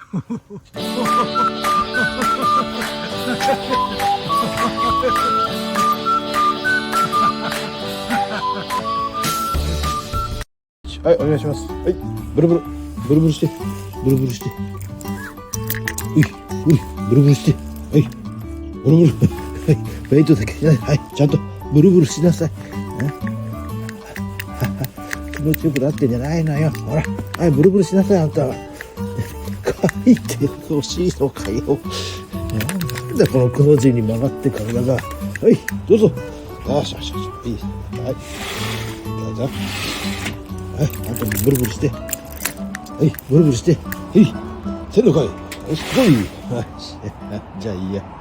はい、お願いします。はい、ブルブル、ブルブルして、ブルブルして。うい、ブルブルして。はい、ブルブル。はい、ベイトだけじゃない。はい、ちゃんとブルブルしなさい。気持ちよくなってんじゃないのよ。ほら、はい、ブルブルしなさい、あんたは。書いてほしいのかよ。なんだこのくの字に曲がって体が。はい、どうぞ。よしよしよし。いい。はい。どうぞ。はい、あとブルブルして。はい、ブルブルして。はい、せんのかい。よし、来い。はい、じゃあいいや。